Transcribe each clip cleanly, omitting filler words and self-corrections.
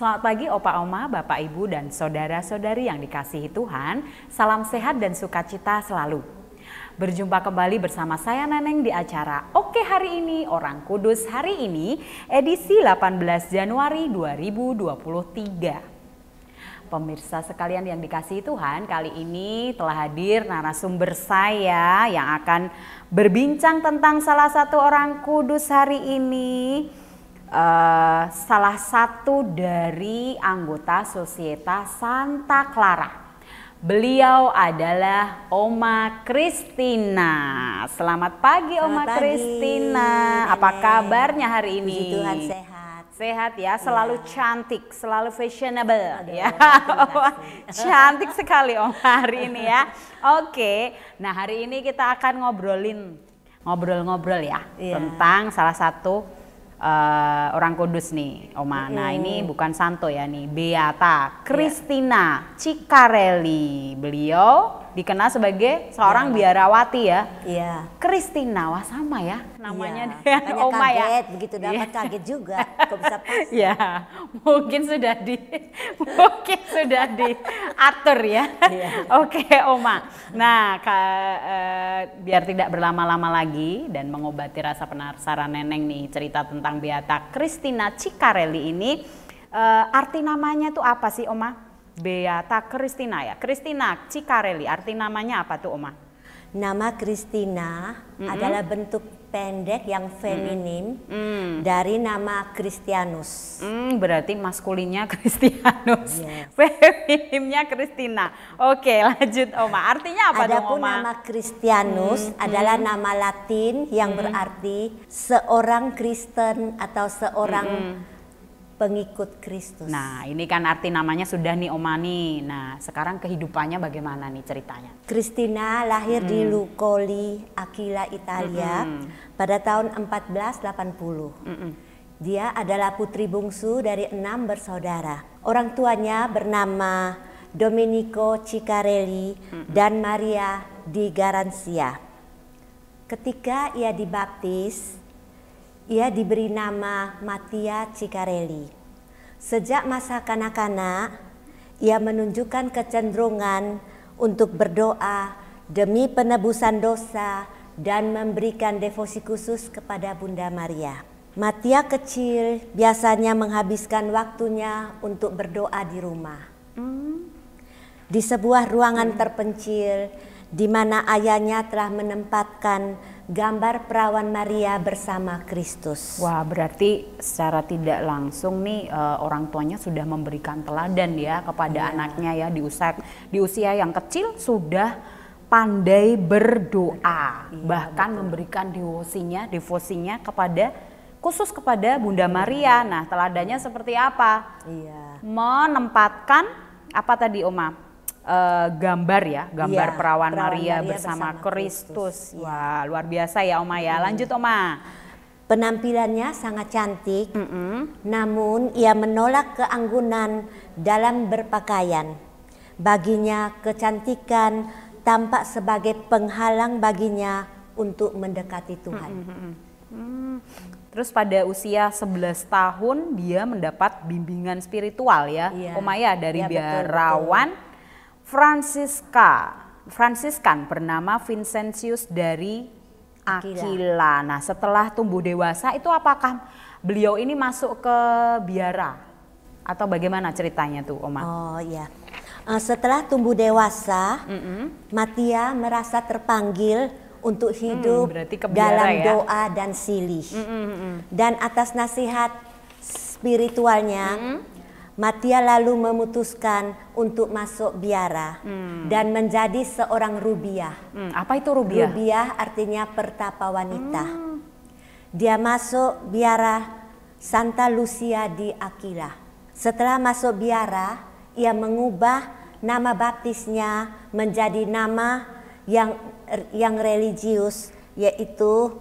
Selamat pagi Opa Oma, Bapak Ibu dan saudara-saudari yang dikasihi Tuhan. Salam sehat dan sukacita selalu. Berjumpa kembali bersama saya Neneng di acara Oke Hari Ini Orang Kudus Hari Ini edisi 18 Januari 2023. Pemirsa sekalian yang dikasihi Tuhan, kali ini telah hadir narasumber saya yang akan berbincang tentang salah satu orang kudus hari ini. Salah satu dari anggota Sosietas Santa Clara. Beliau adalah Oma Christina. Selamat pagi Oma Christina. Apa kabarnya hari ini? Puji Tuhan, sehat. Sehat ya, selalu cantik, selalu fashionable. Aduh, ya. Cantik sekali Oma hari ini ya. Oke, nah hari ini kita akan ngobrol-ngobrol ya tentang salah satu orang kudus nih Oma. Nah ini bukan santo ya nih, Beata Christina Ciccarelli. Beliau dikenal sebagai seorang biarawati ya. Iya. Christina, wah sama ya namanya dengan Oma kaget, ya. begitu dapat kaget juga. Kok bisa pas? Ya, mungkin sudah diatur ya. Oke, Oma. Nah, biar tidak berlama-lama lagi dan mengobati rasa penasaran Neneng nih cerita tentang Beata Christina Ciccarelli ini, arti namanya tuh apa sih, Oma? Beata Christina ya. Christina Ciccarelli, arti namanya apa tuh, Oma? Nama Christina adalah bentuk pendek yang feminin dari nama Christianus. Berarti maskulinnya Christianus, Yes. feminimnya Christina. Oke, lanjut Oma. Artinya apa dong Adapun Oma? nama Christianus adalah nama Latin yang berarti seorang Kristen atau seorang pengikut Kristus. Nah, ini kan arti namanya sudah nih Oma nih. Nah, sekarang kehidupannya bagaimana nih ceritanya? Christina lahir di Lucoli, Aquila, Italia pada tahun 1480. Dia adalah putri bungsu dari 6 bersaudara. Orang tuanya bernama Domenico Ciccarelli dan Maria di Garancia. Ketika ia dibaptis, ia diberi nama Mattia Ciccarelli. Sejak masa kanak-kanak, ia menunjukkan kecenderungan untuk berdoa demi penebusan dosa dan memberikan devosi khusus kepada Bunda Maria. Mattia kecil biasanya menghabiskan waktunya untuk berdoa di rumah. Di sebuah ruangan terpencil di mana ayahnya telah menempatkan gambar perawan Maria bersama Kristus. Wah, berarti secara tidak langsung nih orang tuanya sudah memberikan teladan ya kepada anaknya ya di usia yang kecil sudah pandai berdoa, bahkan memberikan devosinya khusus kepada Bunda Maria. Nah, teladannya seperti apa? Menempatkan apa tadi Oma? Gambar perawan Maria bersama Kristus. Wah, luar biasa ya Oma ya. Lanjut Oma. Penampilannya sangat cantik, namun ia menolak keanggunan dalam berpakaian. Baginya kecantikan tampak sebagai penghalang baginya untuk mendekati Tuhan. Terus pada usia 11 tahun dia mendapat bimbingan spiritual ya, Oma ya, dari biarawan Fransiskan bernama Vincentius dari Aquila. Nah, setelah tumbuh dewasa itu apakah beliau ini masuk ke biara atau bagaimana ceritanya tuh Oma? Oh iya. Setelah tumbuh dewasa, Mattia merasa terpanggil untuk hidup dalam doa dan silih. Dan atas nasihat spiritualnya, Mattia lalu memutuskan untuk masuk biara dan menjadi seorang rubiah. Apa itu rubiah? Rubiah artinya pertapa wanita. Dia masuk biara Santa Lucia di Aquila. Setelah masuk biara, ia mengubah nama baptisnya menjadi nama yang religius, yaitu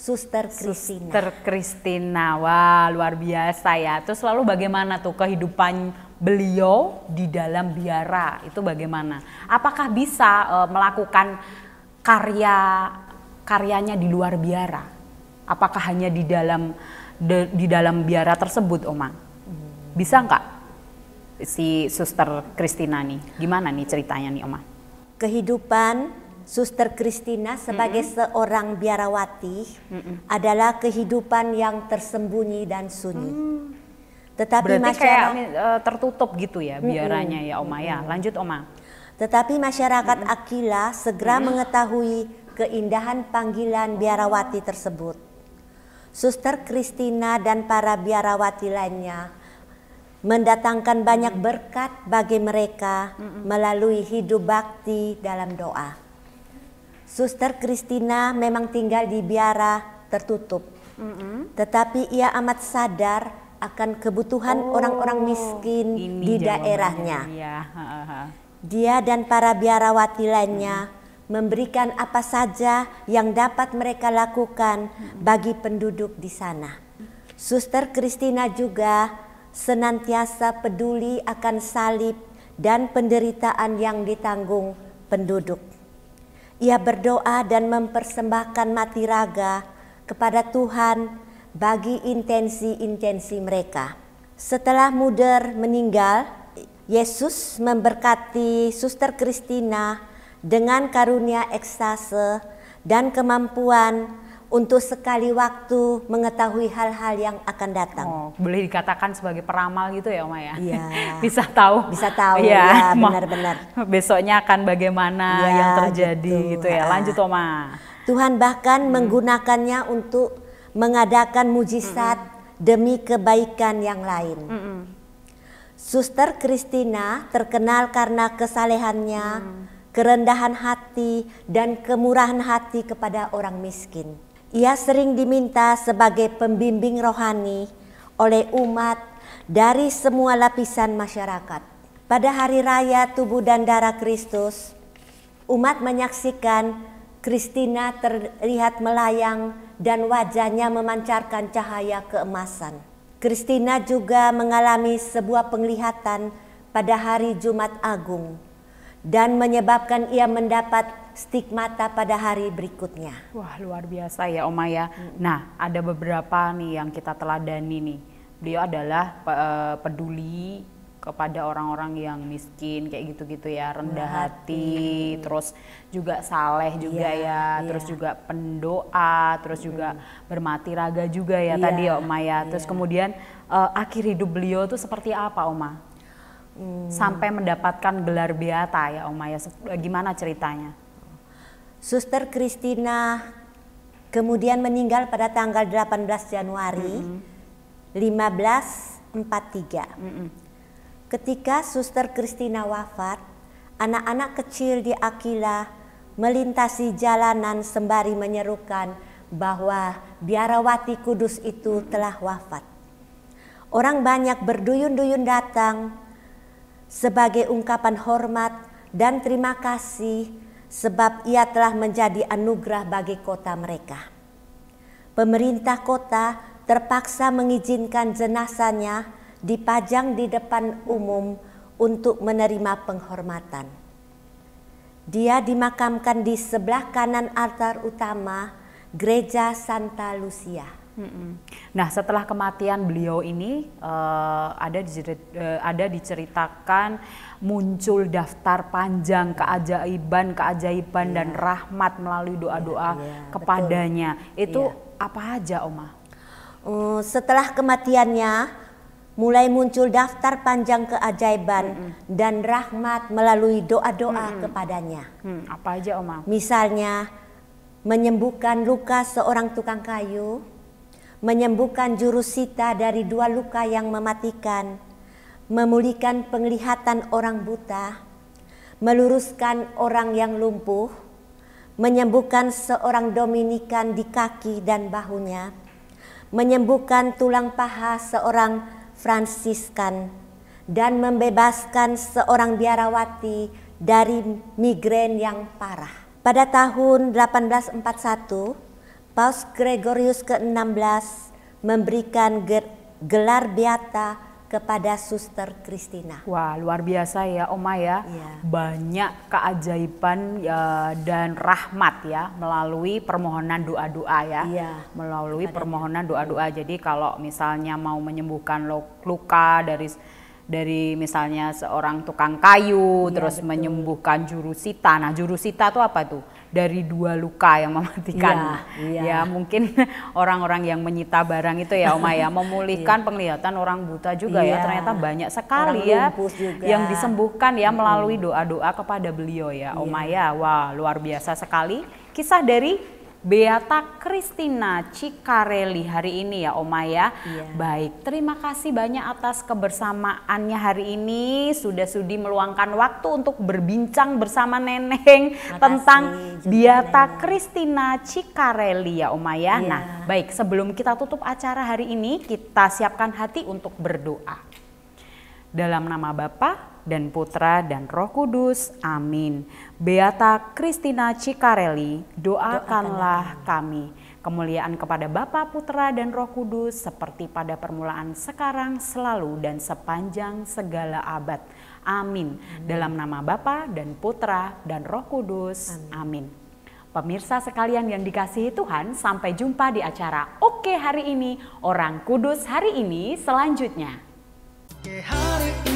Suster Christina. Suster Christina, wah luar biasa ya. Terus lalu bagaimana tuh kehidupan beliau di dalam biara itu bagaimana? Apakah bisa melakukan karyanya di luar biara? Apakah hanya di dalam biara tersebut, Oma? Bisa nggak? si Suster Kristina nih? Gimana nih ceritanya nih Oma? Kehidupan Suster Kristina sebagai seorang biarawati adalah kehidupan yang tersembunyi dan sunyi. Tetapi berarti kayak tertutup gitu ya biaranya ya Oma ya. Lanjut Oma. Tetapi masyarakat Aquila segera mengetahui keindahan panggilan biarawati tersebut. Suster Kristina dan para biarawati lainnya mendatangkan banyak berkat bagi mereka melalui hidup bakti dalam doa. Suster Kristina memang tinggal di biara tertutup, tetapi ia amat sadar akan kebutuhan orang-orang miskin di daerahnya. Dia dan para biarawati lainnya memberikan apa saja yang dapat mereka lakukan bagi penduduk di sana. Suster Kristina juga senantiasa peduli akan salib dan penderitaan yang ditanggung penduduk. Ia berdoa dan mempersembahkan mati raga kepada Tuhan bagi intensi-intensi mereka. Setelah Muder meninggal, Yesus memberkati Suster Kristina dengan karunia ekstase dan kemampuan untuk sekali waktu mengetahui hal-hal yang akan datang. Oh, boleh dikatakan sebagai peramal gitu ya Oma ya? Iya. Bisa tahu ya, benar-benar. Besoknya akan bagaimana yang terjadi gitu ya. Lanjut Oma. Tuhan bahkan menggunakannya untuk mengadakan mujizat demi kebaikan yang lain. Suster Kristina terkenal karena kesalehannya, kerendahan hati, dan kemurahan hati kepada orang miskin. Ia sering diminta sebagai pembimbing rohani oleh umat dari semua lapisan masyarakat. Pada hari raya tubuh dan darah Kristus, umat menyaksikan Kristina terlihat melayang dan wajahnya memancarkan cahaya keemasan. Kristina juga mengalami sebuah penglihatan pada hari Jumat Agung dan menyebabkan ia mendapat stigmata pada hari berikutnya. Wah, luar biasa ya Oma ya. Nah, ada beberapa nih yang kita teladani nih. Beliau adalah peduli kepada orang-orang yang miskin kayak gitu-gitu ya, rendah hati, terus juga saleh juga terus juga pendoa, terus juga bermati raga juga ya tadi ya Oma ya. Terus kemudian akhir hidup beliau tuh seperti apa Oma? Sampai mendapatkan gelar beata ya Oma ya. Gimana ceritanya? Suster Kristina kemudian meninggal pada tanggal 18 Januari 1543. Ketika Suster Kristina wafat, anak-anak kecil di Aquila melintasi jalanan sembari menyerukan bahwa biarawati kudus itu telah wafat. Orang banyak berduyun-duyun datang sebagai ungkapan hormat dan terima kasih sebab ia telah menjadi anugerah bagi kota mereka. Pemerintah kota terpaksa mengizinkan jenazahnya dipajang di depan umum untuk menerima penghormatan. Dia dimakamkan di sebelah kanan altar utama Gereja Santa Lucia. Nah, setelah kematian beliau ini ada diceritakan muncul daftar panjang keajaiban dan rahmat melalui doa-doa kepadanya. Itu apa aja Oma? Setelah kematiannya mulai muncul daftar panjang keajaiban dan rahmat melalui doa-doa kepadanya. Apa aja Oma? Misalnya menyembuhkan luka seorang tukang kayu, menyembuhkan juru sita dari 2 luka yang mematikan, memulihkan penglihatan orang buta, meluruskan orang yang lumpuh, menyembuhkan seorang Dominikan di kaki dan bahunya, menyembuhkan tulang paha seorang Fransiskan, dan membebaskan seorang biarawati dari migrain yang parah. Pada tahun 1841, Paus Gregorius ke-16 memberikan gelar beata kepada Suster Kristina. Wah, luar biasa ya Oma ya. Banyak keajaiban dan rahmat ya melalui permohonan doa-doa ya. Melalui permohonan doa-doa. Jadi kalau misalnya mau menyembuhkan luka dari misalnya seorang tukang kayu, terus betul, menyembuhkan jurusita. Nah, jurusita itu apa tuh? Dari 2 luka yang mematikan. Ya mungkin orang-orang yang menyita barang itu ya Oma ya, memulihkan penglihatan orang buta juga ya. Ternyata banyak sekali ya yang disembuhkan ya melalui doa-doa kepada beliau ya Oma ya. Wah, luar biasa sekali kisah dari Beata Christina Ciccarelli hari ini ya Oma ya. Baik, terima kasih banyak atas kebersamaannya hari ini. Sudah sudi meluangkan waktu untuk berbincang bersama Neneng tentang Beata Christina Ciccarelli ya Oma ya. Nah baik, sebelum kita tutup acara hari ini, kita siapkan hati untuk berdoa. Dalam nama Bapa dan Putra dan Roh Kudus, amin. Beata Christina Ciccarelli, doakanlah kami. Kemuliaan kepada Bapa, Putra dan Roh Kudus, seperti pada permulaan, sekarang, selalu, dan sepanjang segala abad. Amin. Dalam nama Bapa dan Putra dan Roh Kudus, amin. Pemirsa sekalian yang dikasihi Tuhan, sampai jumpa di acara Oke Hari Ini, Orang Kudus Hari Ini selanjutnya. Oke hari